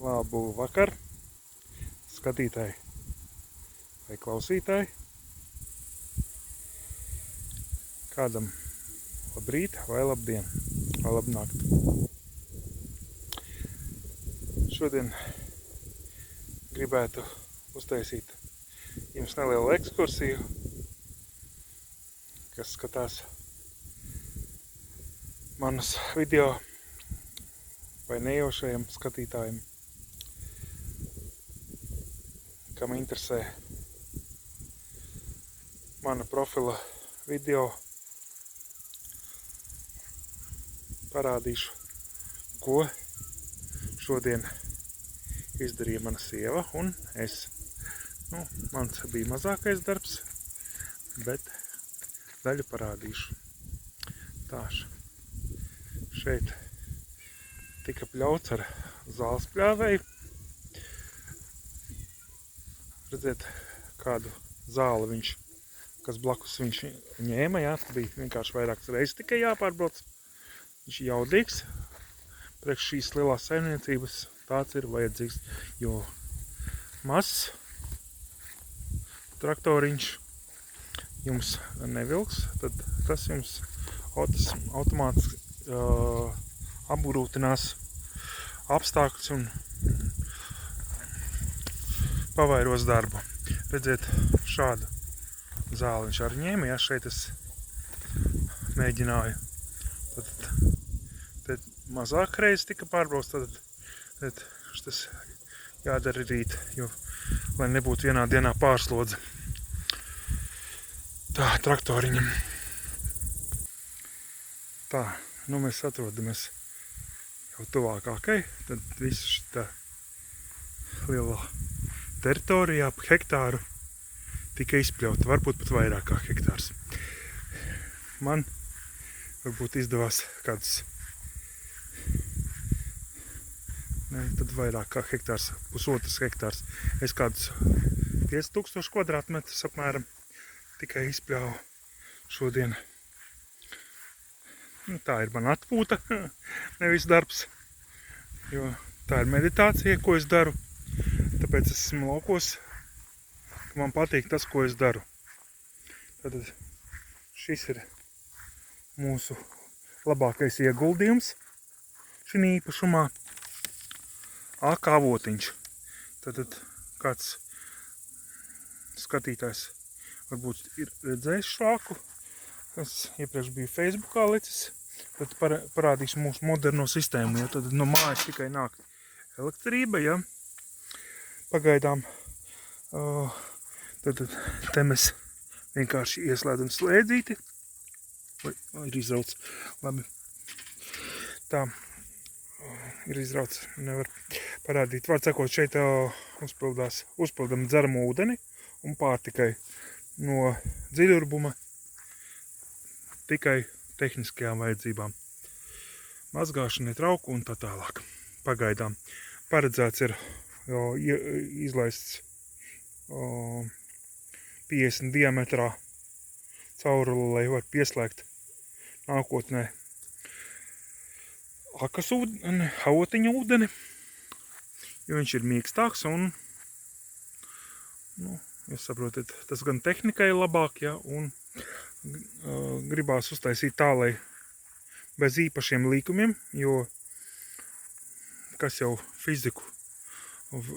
Labu vakar, skatītāji vai klausītāji. Kādam labrīt vai labdien vai labnakt. Šodien gribētu uztaisīt jums nelielu ekskursiju, kas skatās manus video vai nejaušajiem skatītājiem, kam interesē mana profila video. Parādīšu, ko šodien izdarīja mana sieva un es. Mans bija mazākais darbs, bet daļu parādīšu. Tāš. Šeit tika pļauts ar zāles pļāvēju. Redziet, kādu zāli viņš, kas blakus viņš ņēma, jā, bija vienkārši vairākas reizes tikai jāpārbrauc. Viņš ir jaudīgs, priekš šīs lielās saimniecības tāds ir vajadzīgs, jo mazs traktoriņš jums nevilks, tad tas jums automātiski apgrūtinās apstākļus un pavairos darbu. Redziet, šādu zāli viņš arī ņēma, ja šeit es mēģināju. Tad mazāk reiz tika pārbrauc, tad šis jādara rīt, jo, lai nebūtu vienā dienā pārslodze tā traktoriņam. Tā, mēs atrodamies jau tuvākākai, tad visu šitā lielā teritorijā pa hektāru tika izpļauta, varbūt pat vairāk kā hektārs. Man varbūt izdevās kāds, tad vairāk kā hektārs, pusotrs hektārs. Es kādus 5000 kvadrātmetrus apmēram tikai izpļāvu šodien. Tā ir mana atpūta, nevis darbs, jo tā ir meditācija, ko es daru. Tāpēc es esmu laukos, ka man patīk tas, ko es daru. Tad šis ir mūsu labākais ieguldījums šī īpašumā. AK avotiņš. Tad kāds skatītājs varbūt ir redzējis šāku. Es iepriekš biju Facebookā licis. Tad parādīšu mūsu moderno sistēmu. Ja? Tad no mājas tikai nāk elektrība. Ja? Pagaidām. Tad te mēs vienkārši ieslēdzam slēdzīti. Ir izrauts. Labi. Tā. Ir izrauts. Nevar parādīt. Vārds sakot, šeit uzpildam dzeramo ūdeni un pārtikai no dziļurbuma tikai tehniskajām vajadzībām. Mazgāšana, trauku un tā tālāk. Pagaidām paredzēts ir izlaists 50 diametrā cauruli, lai var pieslēgt nākotnē akas ūdeni, avotiņa ūdeni, jo viņš ir mīkstāks un, jūs saprotat, tas gan tehnikai labāk, ja, un gribās uztaisīt tā, lai bez īpašiem līkumiem, jo kas jau fiziku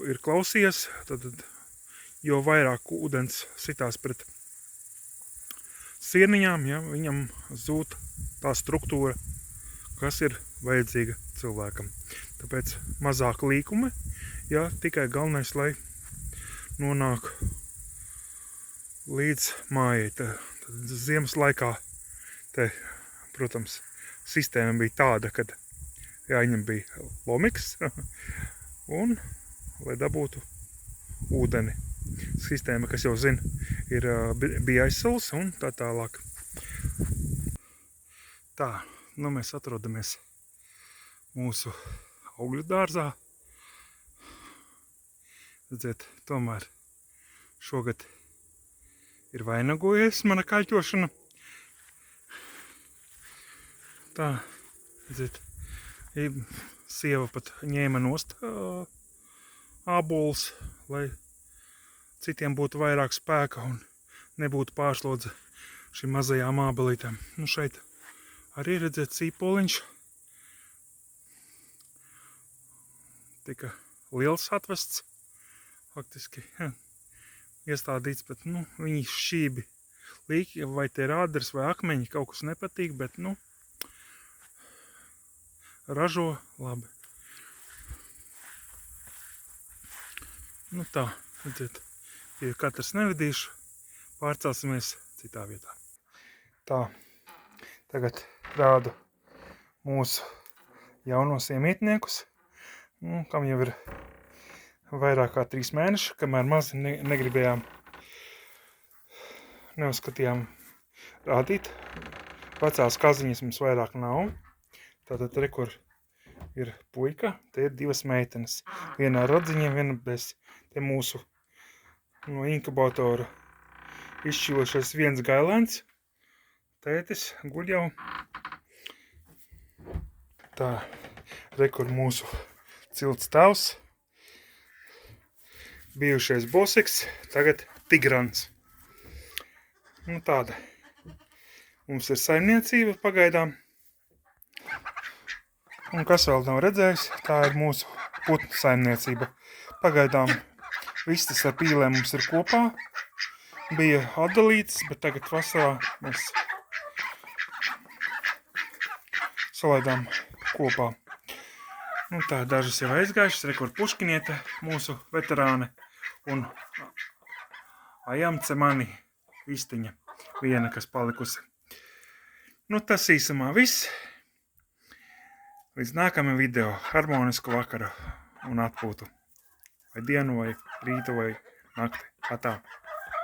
ir klausījies, tad jo vairāk ūdens sitās pret sierniņām, ja, viņam zūd tā struktūra, kas ir vajadzīga cilvēkam. Tāpēc mazāk līkumi, ja, tikai galvenais, lai nonāk līdz mājai. Tad ziemas laikā, protams, sistēma bija tāda, kad jāņem bija lomiks un, lai dabūtu ūdeni. Sistēma, kas jau zina, bija aizsals un tā tālāk. Tā, mēs atrodamies mūsu augļu dārzā. Redziet, tomēr šogad ir vainagojies mana kaļķošana. Tā, redziet, sieva pat ņēma nost ābolus, lai citiem būtu vairāk spēka un nebūtu pārslodze šīm mazajām ābelītēm. Nu šeit arī redzēt sīpoliņš. Tika liels atvests, faktiski iestādīts, bet nu, viņi šķībi līki, vai tie rāders vai akmeņi, kaut kas nepatīk, bet nu, ražo labi. Nu tā, redziet, ja katrs nevedīšu, pārcelsimies citā vietā. Tā, tagad rādu mūsu jaunos iemītniekus, kam jau ir vairāk kā 3 mēneši, kamēr mazi negribējām, neuzskatījām rādīt. Vecās kaziņas mums vairāk nav. Tātad re, kur ir puika, te ir 2 meitenes. Viena ar radziņiem, viena bez. Te mūsu no inkubatora izšķilošais viens gailēns. Tētis guļ jau. Tā, re, kur mūsu cilts tavs. Bijušais bosiks, tagad tigrans. Nu tāda. Mums ir saimniecība pagaidām. Un kas vēl nav redzējis, tā ir mūsu putnu saimniecība. Pagaidām vistas ar pīlēm mums ir kopā. Bija atdalītas, bet tagad vasarā mēs salaidām kopā. Nu tā, dažas jau aizgājušas, re, kur Puškiniete, mūsu veterāne, un Ajamce mani vistiņa, viena, kas palikusi. Nu tas īsumā viss. Līdz nākamajam video, harmonisku vakaru un atpūtu. Vai dienu, vai rītu, vai nakti. Atā.